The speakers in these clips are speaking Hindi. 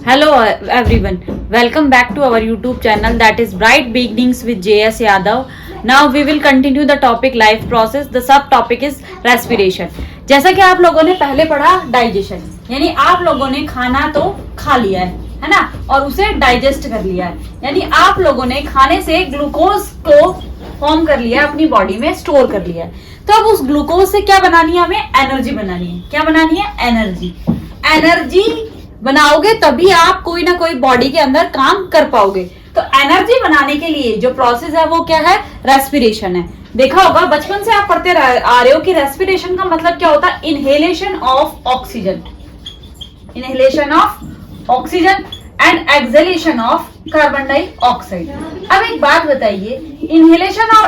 Hello everyone, welcome back to our YouTube channel that is Bright Beginnings with JS Yadav. Now we will continue the topic life process. The sub topic is respiration. जैसा कि आप लोगों ने पहले पढ़ा डाइजेशन, यानी आप लोगों ने खाना तो खा लिया है ना, और उसे डाइजेस्ट कर लिया है, यानी आप लोगों ने खाने से ग्लूकोज को फॉर्म कर लिया, अपनी बॉडी में स्टोर कर लिया है। तो अब उस ग्लूकोज से क्या बनानी है, हमें एनर्जी बनानी है। क्या बनानी है? एनर्जी। एनर्जी बनाओगे तभी आप कोई ना कोई बॉडी के अंदर काम कर पाओगे। तो एनर्जी बनाने के लिए जो प्रोसेस है वो क्या है? रेस्पिरेशन है। देखा होगा बचपन से आप पढ़ते आ रहे हो कि रेस्पिरेशन का मतलब क्या होता है? Inhalation of oxygen, inhalation of oxygen and exhalation of carbon dioxide. अब एक बात बताइए, इनहेलेशन और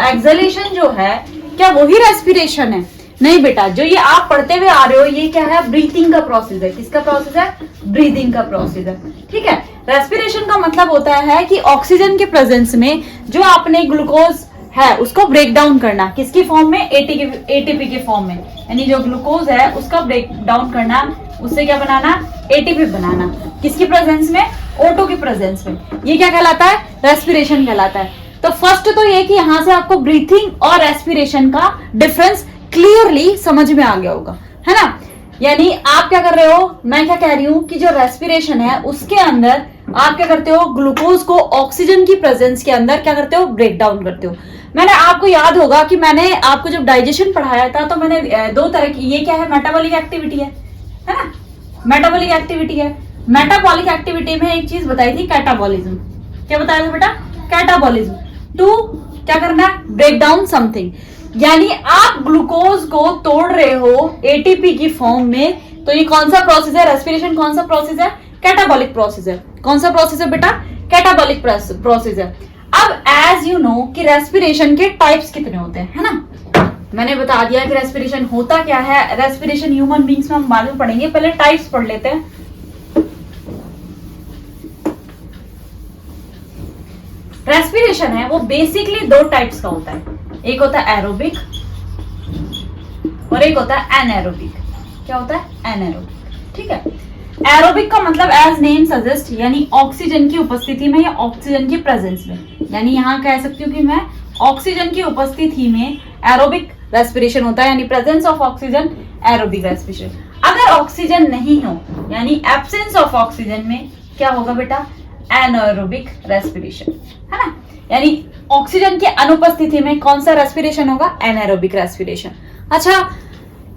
एक्सहेलेशन जो है क्या वही रेस्पिरेशन है? नहीं बेटा, जो ये आप पढ़ते हुए आ रहे हो ये क्या है? ब्रीथिंग का प्रोसेस है। किसका प्रोसेस है? ब्रीथिंग का प्रोसेस है। ठीक है। रेस्पिरेशन का मतलब होता है कि ऑक्सीजन के प्रेजेंस में जो आपने ग्लूकोज है उसको ब्रेक डाउन करना। किसकी फॉर्म में? एटीपी के फॉर्म में, यानी जो ग्लूकोज है उसका ब्रेक डाउन करना, उससे क्या बनाना? एटीपी बनाना। किसकी प्रेजेंस में? O2 की प्रेजेंस में। ये क्या कहलाता है? रेस्पिरेशन कहलाता है। तो फर्स्ट तो ये कि यहां से आपको ब्रीथिंग और रेस्पिरेशन का डिफरेंस क्लियरली समझ में आ गया होगा, है ना। यानी आप क्या कर रहे हो, मैं क्या कह रही हूं कि जो रेस्पिरेशन है उसके अंदर आप क्या करते हो? ग्लूकोज को ऑक्सीजन की प्रेजेंस के अंदर क्या करते हो? ब्रेक डाउन करते हो। मैंने आपको याद होगा कि मैंने आपको जब डाइजेशन पढ़ाया था तो मैंने दो तरह की, ये क्या है? मेटाबॉलिक एक्टिविटी है ना। मेटाबॉलिक एक्टिविटी है। मेटाबॉलिक एक्टिविटी में एक चीज बताई थी, कैटाबॉलिज्म। क्या बताया था बेटा? कैटाबॉलिज्म। टू क्या करना है? Break down something. यानी आप ग्लूकोज को तोड़ रहे हो एटीपी की फॉर्म में। तो ये कौन सा प्रोसेस है? रेस्पिरेशन कौन सा प्रोसेस है? कैटाबॉलिक प्रोसेस है। कौन सा प्रोसेस है बेटा? कैटाबॉलिक प्रोसेस है। अब एज यू नो कि रेस्पिरेशन के टाइप्स कितने होते हैं, है ना। मैंने बता दिया कि रेस्पिरेशन होता क्या है। रेस्पिरेशन ह्यूमन बींग्स में हम बाद में पढ़ेंगे, पहले टाइप्स पढ़ लेते हैं। रेस्पिरेशन है वो बेसिकली दो टाइप्स का होता है। एक होता है एरोबिक और एक होता है एनएरोबिक। क्या होता है? एनएरोबिक। ठीक है। एरोबिक का मतलब एज नेम सजेस्ट, यानी ऑक्सीजन की उपस्थिति में या ऑक्सीजन की प्रेजेंस में। यानी यहाँ कह सकती हूँ कि मैं ऑक्सीजन की उपस्थिति में एरोबिक रेस्पिरेशन होता है, यानी presence of oxygen, aerobic respiration. अगर ऑक्सीजन नहीं हो यानी एब्सेंस ऑफ ऑक्सीजन में क्या होगा बेटा? एनारोबिक रेस्पिरेशन, है ना। यानी ऑक्सीजन की अनुपस्थिति में कौन सा रेस्पिरेशन होगा? Anaerobic respiration. अच्छा,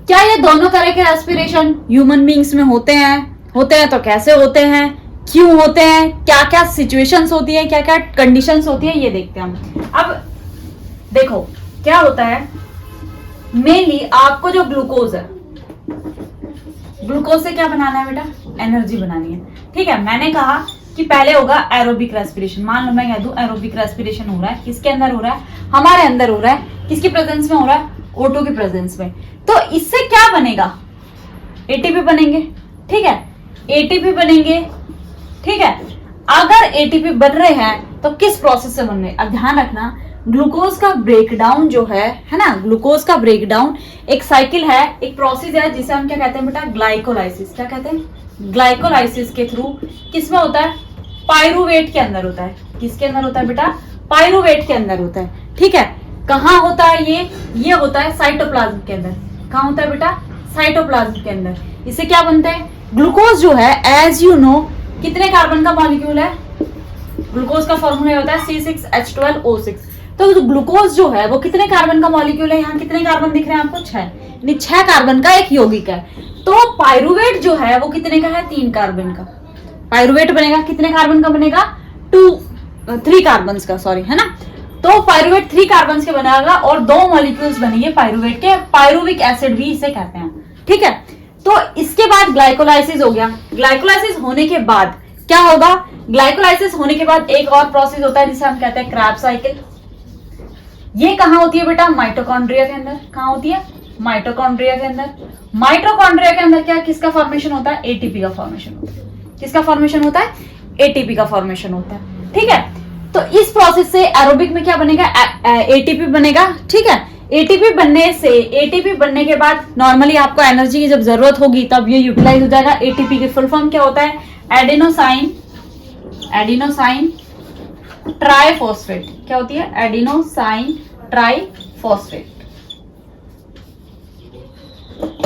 क्या ये दोनों तरह के रेस्पिरेशन ह्यूमन बींग्स में होते हैं? होते हैं तो कैसे होते हैं, क्यों होते हैं, क्या क्या सिचुएशंस होती है, क्या क्या कंडीशंस होती है, ये देखते हैं हम। अब देखो क्या होता है, मेनली आपको जो ग्लूकोज है, ग्लूकोज से क्या बनाना है बेटा? एनर्जी बनानी है। ठीक है। मैंने कहा कि पहले होगा एरोबिक रेस्पिरेशन। मान लो मैं कह दूं एरोबिक रेस्पिरेशन हो रहा है, किसके अंदर हो रहा है? हमारे अंदर हो रहा है। किसकी प्रेजेंस में हो रहा है? O2 की प्रेजेंस में। तो इससे क्या बनेगा? एटीपी बनेंगे। ठीक है। एटीपी बनेंगे। ठीक है। अगर एटीपी बन रहे हैं तो किस प्रोसेस से बन रहे हैं? अब ध्यान रखना, ग्लूकोज का ब्रेकडाउन जो है ना, ग्लूकोज का ब्रेकडाउन एक साइकिल है, एक प्रोसेस है जिसे हम क्या कहते हैं बेटा? ग्लाइकोलाइसिस। क्या कहते हैं? ग्लाइकोलाइसिस के थ्रू किसमें होता है? पाइरूवेट के अंदर होता है। किसके अंदर होता है बेटा? पाइरूवेट के अंदर होता है। ठीक है। कहाँ होता है ये होता है साइटोप्लाज्म के अंदर। कहाँ होता है बेटा? साइटोप्लाज्म के अंदर। इससे क्या बनता है? ग्लूकोज जो है एज यू नो कितने कार्बन का मॉलिक्यूल है? ग्लूकोज का फॉर्मूला होता है C6H12O6। तो ग्लूकोज जो है वो कितने कार्बन का मॉलिक्यूल है? यहाँ कितने कार्बन दिख रहे हैं आपको? 6, यानी 6 कार्बन का एक यौगिक है। तो पाइरूवेट जो है वो कितने का है? 3 कार्बन का। पाइरूवेट बनेगा कितने कार्बन का बनेगा? 3 कार्बन का, सॉरी, है ना। तो पाइरूवेट 3 कार्बन के बनेगा और 2 मॉलिक्यूल्स बनेंगे पाइरूवेट के। पाइरुविक एसिड भी इसे कहते हैं। ठीक है। तो इसके बाद ग्लाइकोलाइसिस हो गया। ग्लाइकोलाइसिस होने के बाद क्या होगा? ग्लाइकोलाइसिस होने के बाद एक और प्रोसेस होता है जिसे हम कहते हैं क्रैब साइकिल। ये कहाँ होती है बेटा? माइटोकॉन्ड्रिया के अंदर। कहाँ होती है? माइटोकॉन्ड्रिया के अंदर। माइटोकॉन्ड्रिया के अंदर क्या किसका फॉर्मेशन होता है? एटीपी का फॉर्मेशन होता है। किसका फॉर्मेशन होता है? एटीपी का फॉर्मेशन होता है। ठीक है। तो इस प्रोसेस से एरोबिक में क्या बनेगा? एटीपी बनेगा। ठीक है। एटीपी बनने के बाद नॉर्मली आपको एनर्जी की जब जरूरत होगी तब ये यूटिलाइज हो जाएगा। एटीपी की फुल फॉर्म क्या होता है? Adenosine triphosphate. क्या होती है? Adenosine triphosphate.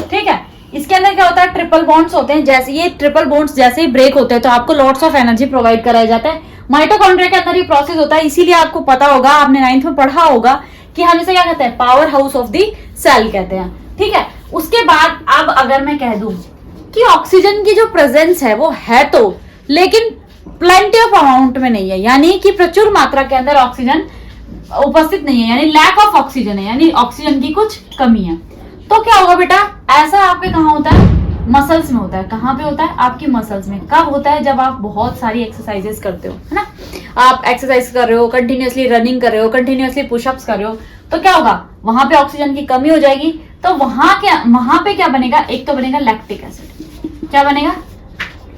ठीक है, इसके अंदर क्या होता है? ट्रिपल बॉन्ड्स होते हैं। जैसे ये ट्रिपल बॉन्ड्स जैसे ही ब्रेक होते हैं तो आपको लॉट्स ऑफ एनर्जी प्रोवाइड कराया जाता है। माइटोकॉन्ड्रिया के अंदर ये प्रोसेस होता है, इसीलिए आपको पता होगा, आपने 9th में पढ़ा होगा कि हम इसे क्या कहते हैं? Powerhouse of the cell कहते हैं। ठीक है, उसके बाद अब अगर मैं कह दूं कि ऑक्सीजन की जो प्रेजेंस है वो है तो, लेकिन प्लेंटी ऑफ अमाउंट में नहीं है, यानी कि प्रचुर मात्रा के अंदर ऑक्सीजन उपस्थित नहीं है, यानी लैक ऑफ ऑक्सीजन है, यानी ऑक्सीजन की कुछ कमी है, तो क्या होगा बेटा? ऐसा आपके कहाँ होता है? मसल्स में होता है। कहाँ पे होता है? आपकी मसल्स में। कब होता है? जब आप बहुत सारी एक्सरसाइजेस करते हो, है ना? आप एक्सरसाइज कर रहे हो, कंटिन्यूअसली रनिंग कर रहे हो, कंटिन्यूअसली पुशअप्स कर रहे हो, तो क्या होगा? वहां पे ऑक्सीजन की कमी हो जाएगी, तो वहां पे क्या बनेगा? एक तो बनेगा लैक्टिक एसिड। क्या बनेगा?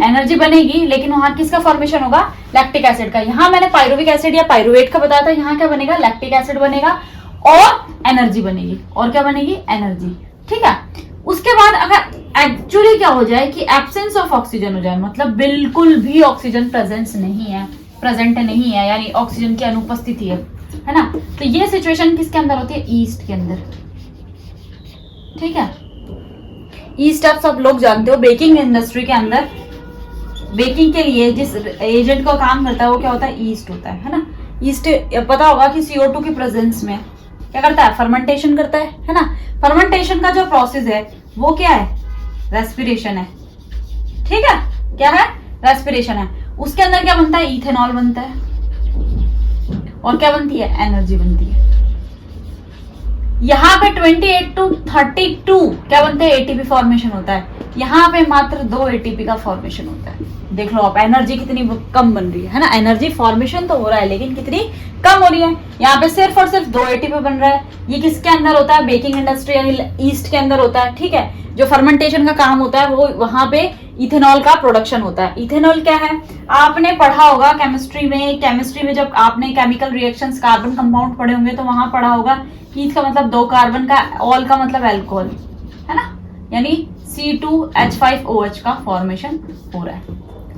एनर्जी बनेगी, लेकिन वहां किसका फॉर्मेशन होगा? लैक्टिक एसिड का। यहाँ मैंने पायरुविक एसिड या पायरुवेट का बताया था, यहाँ क्या बनेगा? लैक्टिक एसिड बनेगा और एनर्जी बनेगी। और क्या बनेगी? एनर्जी। ठीक है, उसके बाद अगर एक्चुअली क्या हो जाए कि एब्सेंस ऑफ ऑक्सीजन हो जाए, मतलब बिल्कुल भी ऑक्सीजन प्रेजेंट नहीं है, यानी ऑक्सीजन की अनुपस्थिति है ना? तो ये सिचुएशन किसके अंदर होती है? ईस्ट के अंदर। ठीक है, ईस्ट आप सब लोग जानते हो, बेकिंग इंडस्ट्री के अंदर बेकिंग के लिए जिस एजेंट का काम करता है वो क्या होता है? ईस्ट होता है ना? ईस्ट पता होगा कि CO2 की प्रेजेंस में क्या करता है? फर्मेंटेशन करता है ना? फर्मेंटेशन का जो प्रोसेस है वो क्या है? रेस्पिरेशन है। ठीक है, क्या है? रेस्पिरेशन है। उसके अंदर क्या बनता है? इथेनॉल बनता है। और क्या बनती है? एनर्जी बनती है। यहाँ पे 28 to 32 क्या बनते हैं? ATP फॉर्मेशन होता है। यहाँ पे मात्र 2 ATP का फॉर्मेशन होता है। देख लो आप, एनर्जी कितनी कम बन रही है ना? एनर्जी फॉर्मेशन तो हो रहा है, लेकिन कितनी कम हो रही है। यहाँ पे सिर्फ और सिर्फ 2 ATP बन रहा है। ये किसके अंदर होता है? बेकिंग इंडस्ट्री यानी ईस्ट के अंदर होता है। ठीक है, जो फर्मेंटेशन का काम होता है वो वहां पे इथेनॉल का प्रोडक्शन होता है। इथेनॉल क्या है? आपने पढ़ा होगा केमिस्ट्री में जब आपने केमिकल रिएक्शंस, कार्बन कंपाउंड पढ़े होंगे तो वहां पढ़ा होगा कि इसका मतलब 2 कार्बन का, ऑल का मतलब एल्कोहल, है ना? यानी C2H5OH का फॉर्मेशन हो रहा है।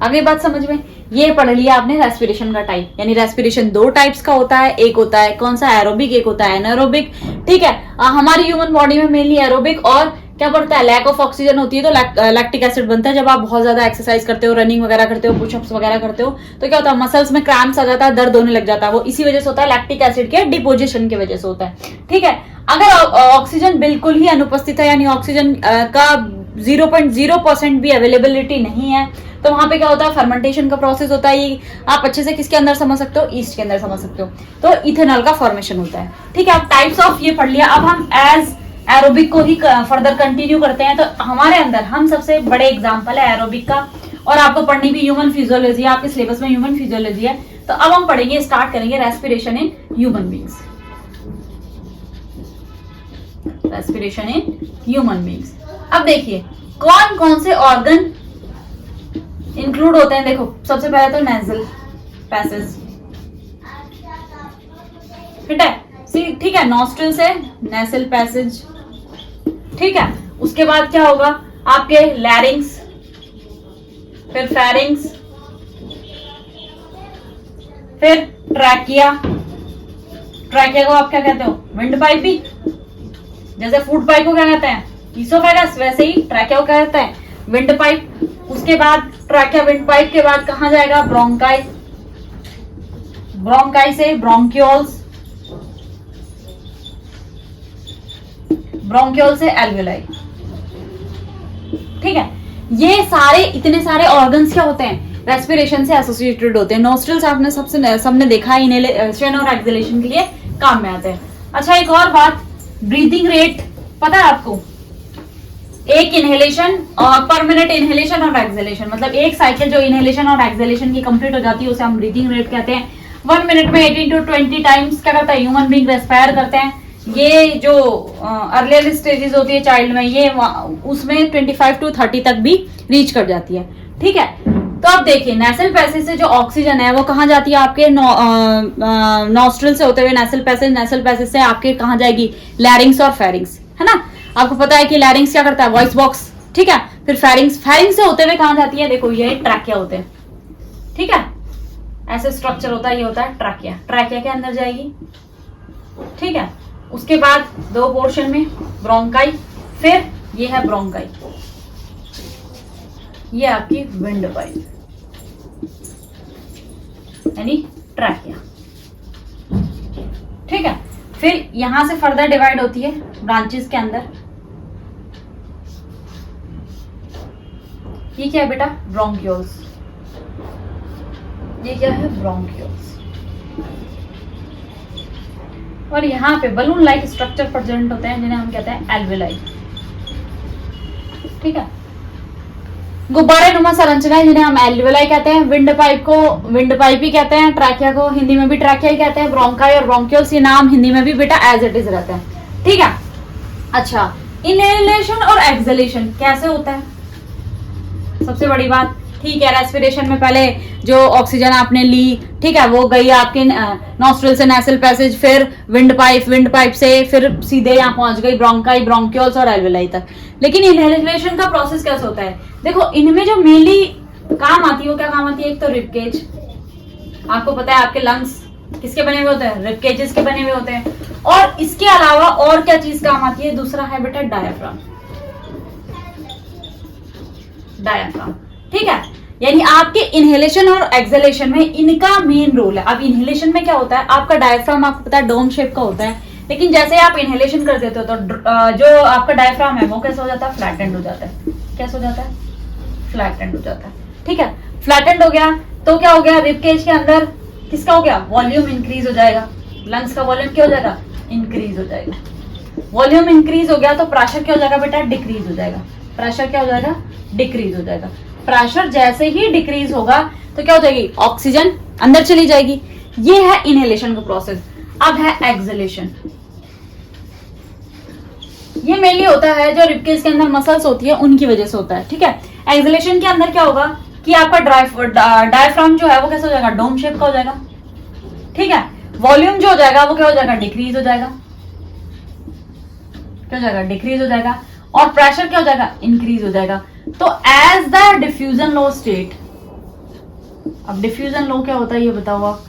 अब ये बात समझ में? ये पढ़ लिया आपने रेस्पिरेशन का टाइप, यानी रेस्पिरेशन 2 टाइप्स का होता है। एक होता है कौन सा? एरोबिक। एक होता है एनारोबिक। ठीक है, हमारी ह्यूमन बॉडी में मेनली एरोबिक और क्या बढ़ता है? लैक ऑफ ऑक्सीजन होती है तो लैक्टिक एसिड बनता है। जब आप बहुत ज्यादा एक्सरसाइज करते हो, रनिंग वगैरह करते हो, पुशअप्स वगैरह करते हो, तो क्या होता है? मसल्स में क्रैम्प्स आ जाता है, दर्द होने लग जाता है। वो इसी वजह से होता है, लैक्टिक एसिड के डिपोजिशन की वजह से होता है। ठीक है, अगर ऑक्सीजन बिल्कुल ही अनुपस्थित है, यानी ऑक्सीजन का 0.0% भी अवेलेबिलिटी नहीं है, तो वहां पे क्या होता है? फर्मेंटेशन का प्रोसेस होता है। ये आप अच्छे से किसके अंदर समझ सकते हो? ईस्ट के अंदर समझ सकते हो। तो इथेनॉल का फॉर्मेशन होता है। ठीक है, अब टाइप्स ऑफ ये पढ़ लिया। अब हम एज एरोबिक को ही फर्दर कंटिन्यू करते हैं। तो हमारे अंदर हम सबसे बड़े एग्जांपल है एरोबिक का, और आपको पढ़नी भी ह्यूमन फिजियोलॉजी, आपके सिलेबस में ह्यूमन फिजियोलॉजी है। तो अब हम पढ़ेंगे, स्टार्ट करेंगे respiration in human beings. Respiration in human beings. अब देखिए कौन कौन से ऑर्गन इंक्लूड होते हैं। देखो, सबसे पहले तो नेजल पैसेज। ठीक है, नॉस्ट्रिल से नेसल पैसेज। ठीक है, उसके बाद क्या होगा? आपके लैरिंग्स, फिर फेरिंग्स, फिर ट्रैकिया। ट्रैकिया को आप क्या कहते हो? विंड पाइप भी। जैसे फूड पाइप को क्या कहते हैं? ईसोफेगस, वैसे ही ट्रैकिया को क्या कहते हैं? Wind pipe. उसके बाद ट्रैकिया विंड पाइप के बाद कहां जाएगा? ब्रोंकाई। ब्रोंकाई से ब्रोंक्यूल्स, ब्रोंक्यूल से एल्वेलाई। ठीक है, ये सारे इतने सारे ऑर्गन्स क्या होते हैं? रेस्पिरेशन से एसोसिएटेड होते हैं। नोस्ट्रिल्स आपने सबने देखा है, इनहेलेशन और एक्सहेलेशन के लिए काम में आते हैं। अच्छा, एक और बात, ब्रीदिंग रेट पता है आपको? एक इनहेलेशन और पर मिनट इनहेलेशन और एक्सहेलेशन, मतलब एक साइकिल जो इनहेलेशन और एक्सहेलेशन की कंप्लीट हो जाती है उसे हम ब्रीदिंग रेट कहते हैं। 1 मिनट में 18 to 20 टाइम्स क्या करता है? ह्यूमन बीइंग रेस्पायर करते हैं। ये जो अर्लियर स्टेजेस होती है चाइल्ड में, ये उसमें 25 to 30 तक भी रीच कर जाती है। ठीक है, तो अब देखिए नेसल पैसेज से जो ऑक्सीजन है वो कहाँ जाती है? आपके नॉस्ट्रिल से होते हुए नेसल पैसेज से आपके कहाँ जाएगी? लैरिंग्स और फेरिंग्स, है ना? आपको पता है कि लैरिंग्स क्या करता है? Voice box. ठीक है, फिर फेरिंग्स, फेरिंग्स से होते हुए कहां जाती है, देखो ये ट्रैकिया होते हैं, ठीक है, ऐसे स्ट्रक्चर होता है, ये होता है ट्रैकिया, ट्रैकिया के अंदर जाएगी, ठीक है। उसके बाद दो पोर्शन में ब्रोंकाई, फिर ये है ब्रोंकाई, ये आपकी विंड पाइप यानी ट्रैकिया, ठीक है। फिर यहां से फर्दर डिवाइड होती है ब्रांचेस के अंदर, ये क्या है बेटा, ब्रोंक्यूल्स, ये क्या है, ब्रोंक्यूल्स। और यहाँ पे बलून लाइक स्ट्रक्चर प्रेजेंट होते हैं जिन्हें हम कहते हैं एल्वेलाई, ठीक है। गुब्बारे नुमा संरचनाएं जिन्हें हम एल्वेलाई कहते हैं, विंड पाइप को विंड पाइप ही कहते हैं, ट्रैकिया को हिंदी में भी ट्रैकिया ही कहते हैं, ब्रोंकाई और ब्रोंक्यूल्स ये नाम हिंदी में भी बेटा एज इट इज रहते हैं, ठीक है। अच्छा, इनहेलेशन और एक्सहेलेशन कैसे होता है, सबसे बड़ी बात, ठीक है, रेस्पिरेशन में पहले जो ऑक्सीजन आपने ली, ठीक है, वो गई आपके नॉस्ट्रिल से नेसल पैसेज, फिर विंड पाइप से फिर सीधे यहाँ पहुंच गई ब्रोंकाई, ब्रोंक्यूल्स और एल्वेलाई तक। लेकिन इनहेलेशन का प्रोसेस कैसे होता है, देखो इनमें जो मेनली काम आती है वो क्या काम आती है, एक तो रिबकेज, आपको पता है आपके लंग्स किसके बने हुए होते हैं, रिबकेजेस के बने हुए होते हैं, और इसके अलावा और क्या चीज काम आती है, दूसरा है बेटा डायाफ्राम, डायाफ्राम, ठीक है। यानी आपके इनहेलेशन और एक्सहेलेशन में इनका मेन रोल है। अब इनहेलेशन में क्या होता है, आपका डायफ्राम आपको पता है डोम शेप का होता है, लेकिन जैसे आप इनहेलेशन कर देते हो तो जो आपका डायफ्राम है वो कैसे हो जाता है, फ्लैटेंड हो जाता है, कैसे हो जाता है, फ्लैटेंड हो जाता है, ठीक है। फ्लैटेंड हो गया तो क्या हो गया, रिबकेज के अंदर किसका हो गया, वॉल्यूम इंक्रीज हो जाएगा, लंग्स का वॉल्यूम क्या हो जाएगा, इंक्रीज हो जाएगा। वॉल्यूम इंक्रीज हो गया तो प्रेशर क्या हो जाएगा बेटा, डिक्रीज हो जाएगा, प्रेशर क्या हो जाएगा, डिक्रीज हो जाएगा। प्रेशर जैसे ही डिक्रीज होगा तो क्या हो जाएगी, ऑक्सीजन अंदर चली जाएगी, ये है इनहेलेशन का प्रोसेस। अब है एक्सहेलेशन, ये मेनली होता है जो रिबकेज के अंदर मसल्स होती है उनकी वजह से होता है, ठीक है। एक्सहेलेशन के अंदर क्या होगा कि आपका डायफ्राम जो है वो कैसे हो जाएगा, डोम शेप का हो जाएगा, ठीक है। वॉल्यूम जो हो जाएगा वो क्या हो जाएगा, डिक्रीज हो जाएगा, क्या हो जाएगा, डिक्रीज हो जाएगा, और प्रेशर क्या हो जाएगा, इंक्रीज हो जाएगा। तो as the diffusion law state, अब डिफ्यूजन लो क्या होता है ये बताओ आप,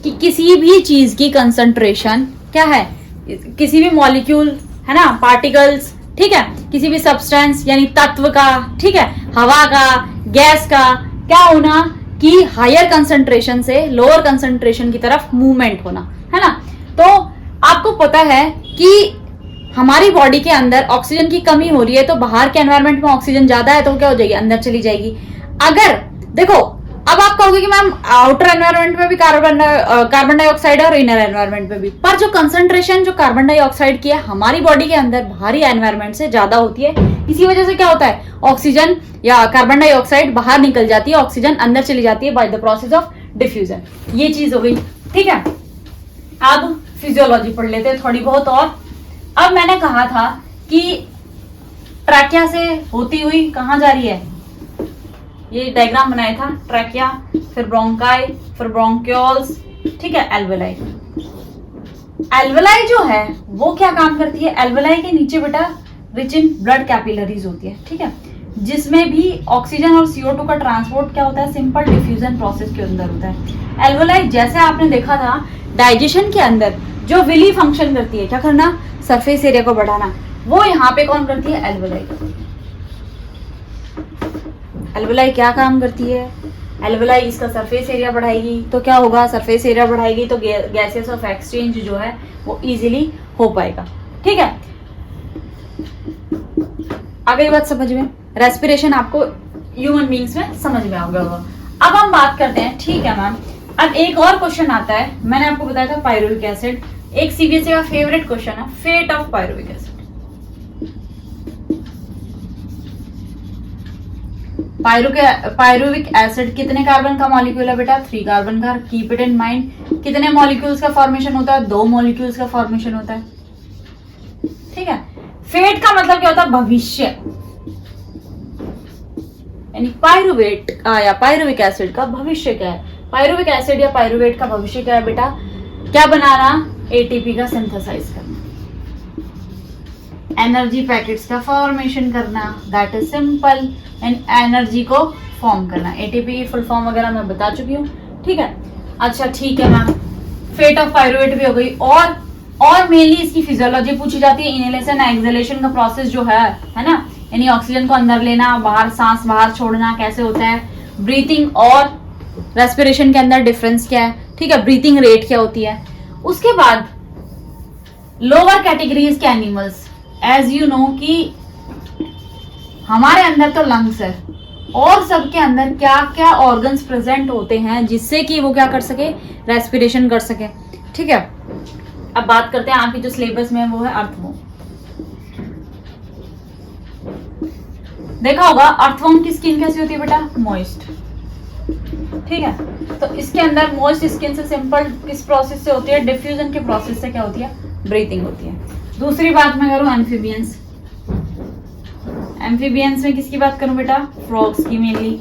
कि किसी भी चीज की कंसंट्रेशन क्या है, किसी भी मॉलिक्यूल है ना, पार्टिकल्स, ठीक है, किसी भी सब्सटेंस यानी तत्व का, ठीक है, हवा का, गैस का क्या होना कि हायर कंसंट्रेशन से लोअर कंसंट्रेशन की तरफ मूवमेंट होना, है ना। तो आपको पता है कि हमारी बॉडी के अंदर ऑक्सीजन की कमी हो रही है तो बाहर के एनवायरनमेंट में ऑक्सीजन ज्यादा है तो क्या हो जाएगी, अंदर चली जाएगी। अगर देखो अब आप कहोगे कि मैम आउटर एनवायरनमेंट में भी कार्बन डाइऑक्साइड है और इनर एनवायरनमेंट में भी, पर जो कंसंट्रेशन जो कार्बन डाइऑक्साइड की है हमारी बॉडी के अंदर बाहरी एनवायरनमेंट से ज्यादा होती है। इसी वजह से क्या होता है, ऑक्सीजन या कार्बन डाइऑक्साइड बाहर निकल जाती है, ऑक्सीजन अंदर चली जाती है by the process of diffusion. ये चीज हो गई, ठीक है। अब फिजियोलॉजी पढ़ लेते हैं थोड़ी बहुत। और अब मैंने कहा था कि ट्रैकिया से होती हुई कहां जा रही है, ये डायग्राम बनाया था, ट्रैकिया, फिर ब्रोंकाई, फिर ब्रोंक्यूल्स, ठीक है, एल्वेलाई। एल्वेलाई जो है वो क्या काम करती है, एल्वेलाई के नीचे बेटा रिच इन ब्लड कैपिलरीज होती है, ठीक है, जिसमें भी ऑक्सीजन और CO2 का ट्रांसपोर्ट क्या होता है, सिंपल डिफ्यूजन प्रोसेस के अंदर होता है। एल्वेलाई जैसे आपने देखा था डाइजेशन के अंदर जो विली फंक्शन करती है, क्या करना, सरफेस एरिया को बढ़ाना, वो यहाँ पे कौन करती है, एल्वेलाई। एल्वेलाई क्या काम करती है, एल्वेलाई इसका सरफेस एरिया बढ़ाएगी, तो क्या होगा, सरफेस एरिया बढ़ाएगी तो गैसेस ऑफ एक्सचेंज जो है वो इजीली हो पाएगा, ठीक है। आगे बात समझ में, रेस्पिरेशन आपको ह्यूमन बींग्स में समझ में आ गया होगा। अब हम बात करते हैं, ठीक है मैम, अब एक और क्वेश्चन आता है, मैंने आपको बताया था पायरुविक एसिड, एक सीबीएसई का फेवरेट क्वेश्चन है, fate of pyruvic acid. Pyruvic acid कितने कार्बन का मॉलिक्यूल है बेटा, 3 कार्बन का। Keep it in mind. कितने मॉलिक्यूल्स का फॉर्मेशन होता है, 2 मॉलिक्यूल्स का फॉर्मेशन होता है, ठीक है। फेट का मतलब क्या होता है, भविष्य, यानी पायरुवेट या पायरुविक एसिड का भविष्य क्या है, पायरुविक एसिड या पायरुवेट का भविष्य क्या है बेटा, क्या बनाना, एटीपी का सिंथेसाइज करना, एनर्जी पैकेट्स का फॉर्मेशन करना, that is simple, and energy को फॉर्म करना। एटीपी की फुल फॉर्म वगैरह मैं बता चुकी हूँ, ठीक है। अच्छा ठीक है मैम, फेट ऑफ पायरुवेट भी हो गई। और मेनली इसकी फिजियोलॉजी पूछी जाती है, इनहेलेशन एक्सहेलेशन का प्रोसेस जो है ना, यानी ऑक्सीजन को अंदर लेना, बाहर सांस बाहर छोड़ना कैसे होता है, ब्रीथिंग और रेस्पिरेशन के अंदर डिफरेंस क्या है, ठीक है, ब्रीथिंग रेट क्या होती है। उसके बाद लोअर कैटेगरीज के एनिमल्स, एज यू नो कि हमारे अंदर तो लंग्स है और सबके अंदर क्या क्या ऑर्गन्स प्रेजेंट होते हैं जिससे कि वो क्या कर सके, रेस्पिरेशन कर सके, ठीक है। अब बात करते हैं आपकी जो सिलेबस में है वो है अर्थवॉर्म। देखा होगा अर्थवॉर्म की स्किन कैसी होती है बेटा, मॉइस्ट, ठीक है। तो इसके अंदर मॉइस्ट स्किन से सिंपल किस प्रोसेस से होती है, डिफ्यूजन के प्रोसेस से क्या होती है, ब्रीथिंग होती है। दूसरी बात मैं करूं एम्फीबियंस, एम्फीबियंस में किसकी बात करूं बेटा, फ्रॉग्स की मेनली,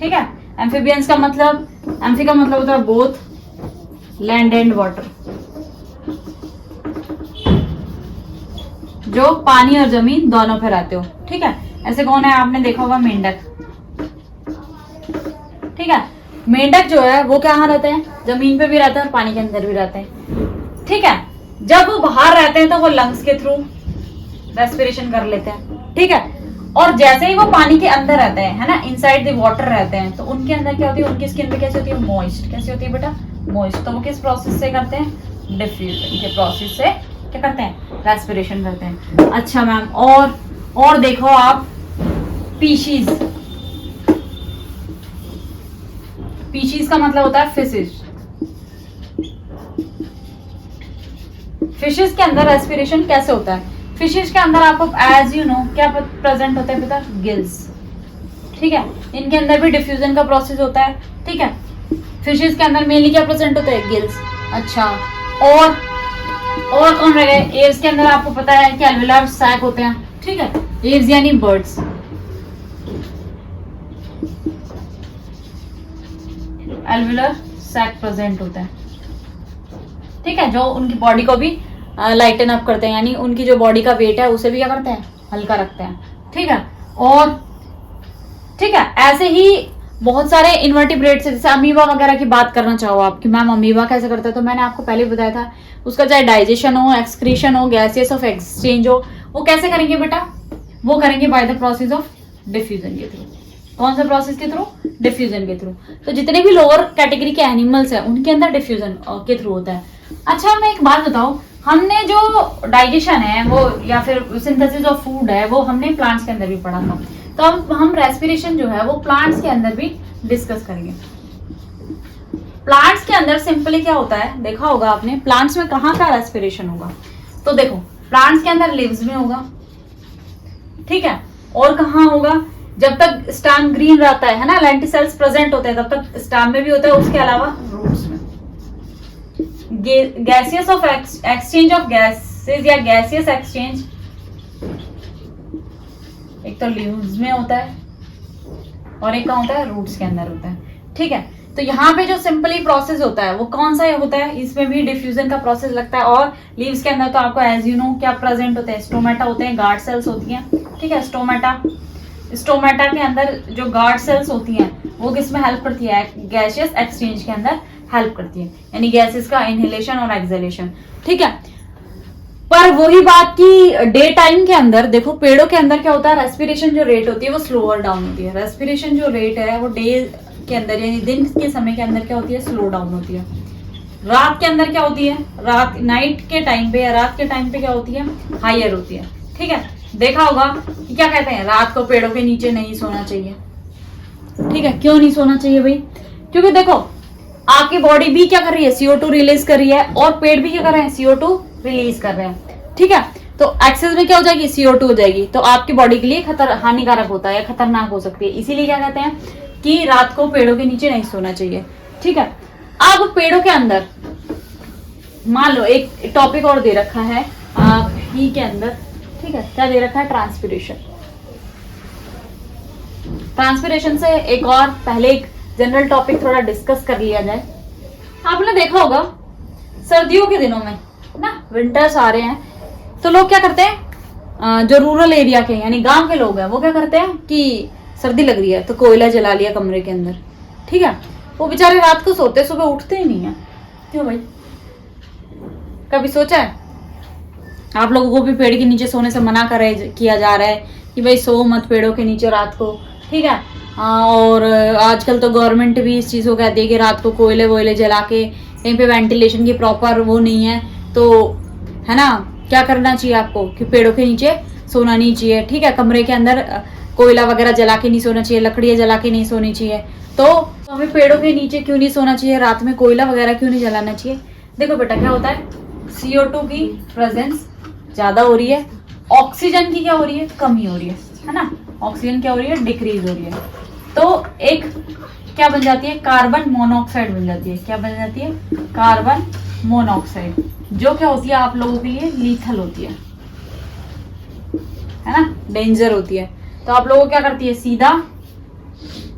ठीक है। एम्फीबियंस का मतलब, एम्फी का मतलब होता है बोथ लैंड एंड वाटर, जो पानी और जमीन दोनों पे रहते हो, ठीक है। ऐसे कौन है, आपने देखा होगा मेंढक, ठीक है। मेंढक जो है वो क्या रहते हैं, जमीन पे भी रहते हैं और पानी के अंदर भी रहते हैं, ठीक है। जब वो बाहर रहते हैं तो वो लंग्स के थ्रू रेस्पिरेशन कर लेते हैं, ठीक है। और जैसे ही वो पानी के अंदर रहते हैं, है ना, इनसाइड द वाटर रहते हैं, तो उनके अंदर क्या होती है, उनकी स्किन पे कैसी होती है, मॉइस्ट, कैसी होती है बेटा, मॉइस्ट। तो वो किस प्रोसेस से करते हैं, डिफ्यूजन के प्रोसेस से क्या करते हैं, रेस्पिरेशन करते हैं। अच्छा मैम, और देखो आप पीशीज, पीशीज का मतलब होता है फिशेज। फिशेज के अंदर रेस्पिरेशन कैसे होता है, फिशेज के अंदर आपको एज यू नो क्या प्रेजेंट होता है बेटा, गिल्स, ठीक है। इनके अंदर भी डिफ्यूजन का प्रोसेस होता है, ठीक है। फिशेज के अंदर मेनली क्या प्रेजेंट होता है, गिल्स। अच्छा, और कौन रह गए, एव्स के अंदर आपको पता है कि एल्वेलर सैक होते हैं, ठीक है। एव्स यानी बर्ड्स, एल्वेलर सैक प्रेजेंट होता है, ठीक है, जो उनकी बॉडी को भी लाइटन अप करते हैं, यानी उनकी जो बॉडी का वेट है उसे भी क्या करते हैं, हल्का रखते हैं, ठीक है। और ठीक है, ऐसे ही बहुत सारे इन्वर्टिब्रेट्स, जैसे अमीबा वगैरह की बात करना चाहो आप कि मैम अमीबा कैसे करता है, तो मैंने आपको पहले बताया था, उसका चाहे डाइजेशन हो, एक्सक्रीशन हो, गैसेस ऑफ एक्सचेंज हो, वो कैसे करेंगे बेटा, वो करेंगे by the process of diffusion के थ्रू। कौन सा प्रोसेस के थ्रू, डिफ्यूजन के थ्रू। तो जितने भी लोअर कैटेगरी के एनिमल्स हैं उनके अंदर डिफ्यूजन के थ्रू होता है। अच्छा, मैं एक बात बताऊं, हमने जो डाइजेशन है वो या फिर सिंथेसिस ऑफ फूड है वो हमने प्लांट्स के अंदर भी पढ़ा था, तो अब हम रेस्पिरेशन जो है वो प्लांट्स के अंदर भी डिस्कस करेंगे। प्लांट्स के अंदर सिंपली क्या होता है, देखा होगा आपने, प्लांट्स में कहाँ का रेस्पिरेशन होगा, तो देखो प्लांट्स के अंदर लीव्स में होगा, ठीक है। और कहाँ होगा, जब तक स्टेम ग्रीन रहता है ना, लेंटिसेल्स प्रेजेंट होते हैं, तब तक स्टेम में भी होता है, उसके अलावा रूट्स में। Gaseous of exchange of gases या गैसियस एक्सचेंज एक तो लीव्स में होता है और एक का होता है रूट्स के अंदर होता है, ठीक है। तो यहाँ पे जो सिंपली प्रोसेस होता है वो कौन सा होता है, इसमें भी डिफ्यूजन का प्रोसेस लगता है। और लीव्स के अंदर तो आपको एज यू नो क्या प्रेजेंट होते हैं, स्टोमेटा होते हैं, गार्ड सेल्स होती हैं, ठीक है। स्टोमेटा के अंदर जो गार्ड सेल्स होती हैं वो किस में हेल्प करती है, गैसियस एक्सचेंज के अंदर हेल्प करती है, यानी गैसेस का इनहेलेशन और एक्सहेलेशन, ठीक है। पर वही बात की डे टाइम के अंदर देखो, पेड़ों के अंदर क्या होता है, रेस्पिरेशन जो रेट होती है वो स्लोअर डाउन होती है। रेस्पिरेशन जो रेट है वो डे के अंदर यानी दिन के समय के अंदर क्या होती है, स्लो डाउन होती है। रात के अंदर क्या होती है, रात नाइट के टाइम पे या रात के टाइम पे क्या होती है, हायर होती है, ठीक है। देखा होगा कि क्या कहते हैं, रात को पेड़ों के नीचे नहीं सोना चाहिए, ठीक है। क्यों नहीं सोना चाहिए भाई, क्योंकि देखो आपकी बॉडी भी क्या कर रही है, CO2 रिलीज कर रही है और पेड़ भी क्या कर रहे हैं, CO2 रिलीज कर रहे हैं, ठीक है। तो एक्सेस में क्या हो जाएगी, CO2 हो जाएगी, तो आपकी बॉडी के लिए हानिकारक होता है या खतरनाक हो सकती है। इसीलिए क्या कहते हैं कि रात को पेड़ों के नीचे नहीं सोना चाहिए, ठीक है। अब पेड़ों के अंदर मान लो एक टॉपिक और दे रखा है ही के अंदर, ठीक है, क्या दे रखा है, ट्रांसपिरेशन। ट्रांसपिरेशन से एक और पहले एक जनरल टॉपिक थोड़ा डिस्कस कर लिया जाए। आपने देखा होगा सर्दियों के दिनों में ना, विंटर्स आ रहे हैं, तो लोग क्या करते हैं, जो रूरल एरिया के यानी गांव के लोग हैं वो क्या करते हैं कि सर्दी लग रही है तो कोयला जला लिया कमरे के अंदर, ठीक है। वो बेचारे रात को सोते, सुबह उठते ही नहीं है। क्यों भाई, कभी सोचा है? आप लोगों को भी पेड़ के नीचे सोने से मना किया जा रहा है कि भाई सो मत पेड़ों के नीचे रात को, ठीक है। और आजकल तो गवर्नमेंट भी इस चीज़ को कहती है कि रात को कोयले वोयले जला के, कहीं पे वेंटिलेशन की प्रॉपर वो नहीं है तो, है ना, क्या करना चाहिए आपको कि पेड़ों के नीचे सोना नहीं चाहिए, ठीक है। कमरे के अंदर कोयला वगैरह जला के नहीं सोना चाहिए, लकड़ियाँ जला के नहीं सोनी चाहिए। तो हमें पेड़ों के नीचे क्यों नहीं सोना चाहिए, रात में कोयला वगैरह क्यों नहीं जलाना चाहिए? देखो बेटा क्या होता है, CO2 की प्रेजेंस ज्यादा हो रही है, ऑक्सीजन की क्या हो रही है, कमी हो रही है ना। ऑक्सीजन क्या हो रही है, डिक्रीज हो रही है। तो एक क्या बन जाती है, कार्बन मोनोऑक्साइड बन जाती है। क्या बन जाती है, कार्बन मोनोऑक्साइड, जो क्या होती है आप लोगों के लिए लीथल होती है ना, डेंजर होती है। तो आप लोगों को क्या करती है, सीधा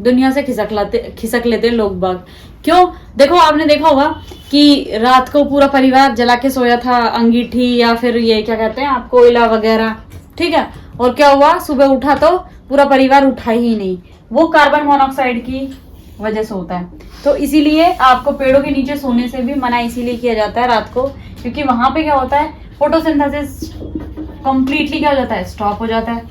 दुनिया से खिसक लेते हैं लोग बाग। क्यों? देखो आपने देखा होगा कि रात को पूरा परिवार जला के सोया था, अंगीठी या फिर ये क्या कहते हैं आप, कोयला वगैरह, ठीक है। और क्या हुआ, सुबह उठा तो पूरा परिवार उठा ही नहीं। वो कार्बन मोनोऑक्साइड की वजह से होता है। तो इसीलिए आपको पेड़ों के नीचे सोने से भी मना इसीलिए किया जाता है रात को, क्योंकि वहां पे क्या होता है, फोटोसिंथेसिस कंप्लीटली क्या हो जाता है, स्टॉप हो जाता है।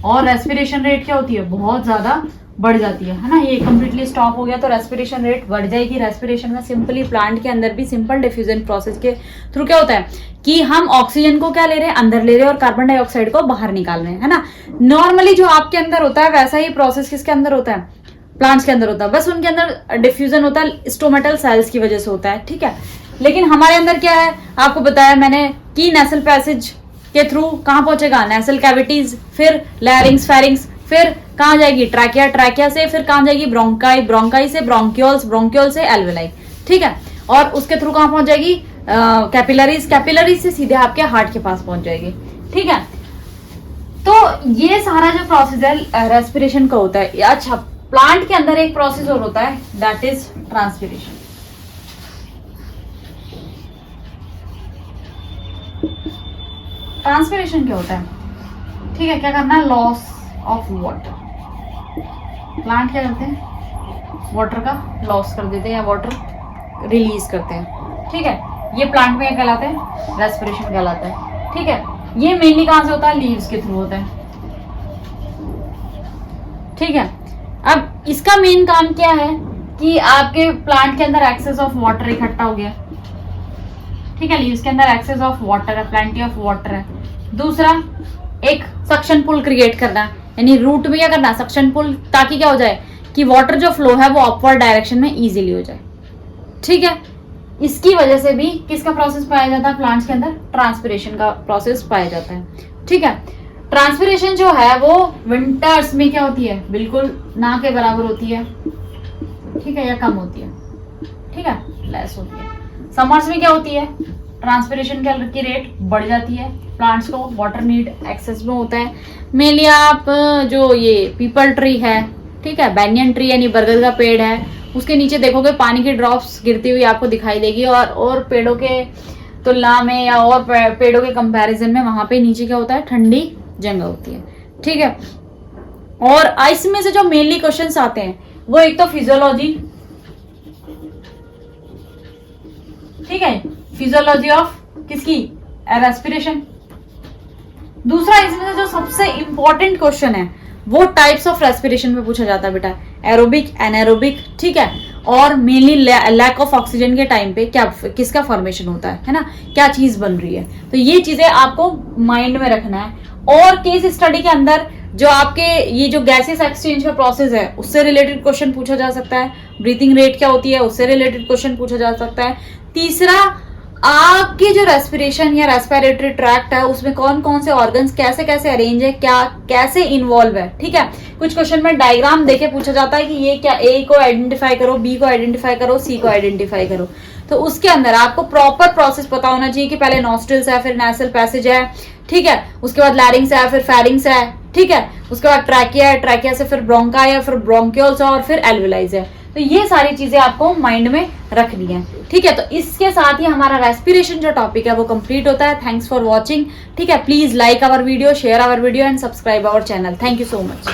और रेस्पिरेशन रेट क्या होती है, बहुत ज्यादा बढ़ जाती है ना। ये कंप्लीटली स्टॉप हो गया तो रेस्पिरेशन रेट बढ़ जाएगी। रेस्पिरेशन में सिंपली प्लांट के अंदर भी सिंपल डिफ्यूजन प्रोसेस के थ्रू क्या होता है कि हम ऑक्सीजन को क्या ले रहे हैं, अंदर ले रहे हैं, और कार्बन डाइऑक्साइड को बाहर निकाल रहे हैं, है ना। नॉर्मली जो आपके अंदर होता है वैसा ही प्रोसेस किसके अंदर होता है, प्लांट्स के अंदर होता है। बस उनके अंदर डिफ्यूजन होता है स्टोमेटल सेल्स की वजह से होता है, ठीक है। लेकिन हमारे अंदर क्या है, आपको बताया मैंने कि नेसल पैसेज के थ्रू कहां पहुंचेगा, नेसल कैविटीज, फिर लैरिंग्स, फेरिंग्स, फिर कहां जाएगी, ट्रैकिया, ट्रैकिया से फिर कहां जाएगी, ब्रोंकाई, ब्रोंकाई से ब्रोंक्यूल्स, ब्रोंक्यूल से एल्वेलाई, ठीक है। और उसके थ्रू कहां पहुंच जाएगी, कैपिलरीज, कैपिलरीज से सीधे आपके हार्ट के पास पहुंच जाएगी, ठीक है। तो ये सारा जो प्रोसेस है रेस्पिरेशन का होता है। अच्छा, प्लांट के अंदर एक प्रोसेस और होता है, दैट इज ट्रांसपिरेशन। ट्रांसपिरेशन क्या होता है, ठीक है, क्या करना है, लॉस ऑफ वाटर। प्लांट क्या करते हैं, वाटर का लॉस कर देते हैं या वाटर रिलीज करते हैं, ठीक है। ये प्लांट में क्या कहलाते हैं, रेस्पिरेशन कहलाता है, ठीक है। ये मेनली कहां से होता है, लीव्स के थ्रू होता है, ठीक है। अब इसका मेन काम क्या है कि आपके प्लांट के अंदर एक्सेस ऑफ वाटर इकट्ठा हो गया, ठीक है। लीव्स के अंदर एक्सेस ऑफ वाटर है, प्लेंटी ऑफ वाटर है। दूसरा, एक सक्शन पुल क्रिएट करना, यानी रूट में क्या करना, सक्शन पुल, ताकि क्या हो जाए कि वाटर जो फ्लो है वो अपवर्ड डायरेक्शन में इजीली हो जाए, ठीक है। इसकी वजह से भी किसका प्रोसेस पाया जाता है, प्लांट्स के अंदर ट्रांसपिरेशन का प्रोसेस पाया जाता है, ठीक है। ट्रांसपिरेशन जो है वो विंटर्स में क्या होती है, बिल्कुल ना के बराबर होती है, ठीक है, या कम होती है, ठीक है, लेस होती है। समर्स में क्या होती है, ट्रांसपिरेशन की रेट बढ़ जाती है। प्लांट्स को वाटर नीड एक्सेस में होता है। मेनली आप जो ये पीपल ट्री है, ठीक है, बैनियन ट्री यानी बरगद का पेड़ है, उसके नीचे देखोगे पानी की ड्रॉप्स गिरती हुई आपको दिखाई देगी। और पेड़ों के तुलना में या और पेड़ों के कंपैरिजन में वहां पे नीचे क्या होता है, ठंडी जगह होती है, ठीक है। और इसमें से जो मेनली क्वेश्चंस आते हैं वो एक तो फिजियोलॉजी, ठीक है, फिजियोलॉजी ऑफ किसकी, रेस्पिरेशन। दूसरा इसमें से जो सबसे इंपॉर्टेंट क्वेश्चन है वो टाइप्स ऑफ रेस्पिरेशन में पूछा जाता है बेटा, एरोबिक, एनारोबिक, ठीक है। और मेनली लैक ऑफ ऑक्सीजन के टाइम पे क्या किसका फॉर्मेशन होता है ना, क्या चीज बन रही है। तो ये चीजें आपको माइंड में रखना है। और केस स्टडी के अंदर जो आपके ये जो गैसेस एक्सचेंज का प्रोसेस है उससे रिलेटेड क्वेश्चन पूछा जा सकता है। ब्रीथिंग रेट क्या होती है उससे रिलेटेड क्वेश्चन पूछा जा सकता है। तीसरा, आपकी जो रेस्पिरेशन या रेस्पिरेटरी ट्रैक्ट है उसमें कौन कौन से ऑर्गन्स कैसे कैसे अरेंज है, क्या कैसे इन्वॉल्व है, ठीक है। कुछ क्वेश्चन में डायग्राम देके पूछा जाता है कि ये क्या, ए को आइडेंटिफाई करो, बी को आइडेंटिफाई करो, सी को आइडेंटिफाई करो। तो उसके अंदर आपको प्रॉपर प्रोसेस पता होना चाहिए कि पहले नॉस्ट्रिल्स है, फिर नेसल पैसेज है, ठीक है, उसके बाद लैरिंग्स है, फिर फेरिंग्स है, ठीक है, उसके बाद ट्रैकिया है, ट्रैकिया से फिर ब्रोंकाई है, फिर ब्रोंक्यूल्स है और फिर एल्वेलाइज है। तो ये सारी चीजें आपको माइंड में रखनी है, ठीक है। तो इसके साथ ही हमारा रेस्पिरेशन जो टॉपिक है वो कंप्लीट होता है। थैंक्स फॉर वॉचिंग, ठीक है। Please like our video, share our video and subscribe our channel. Thank you so much.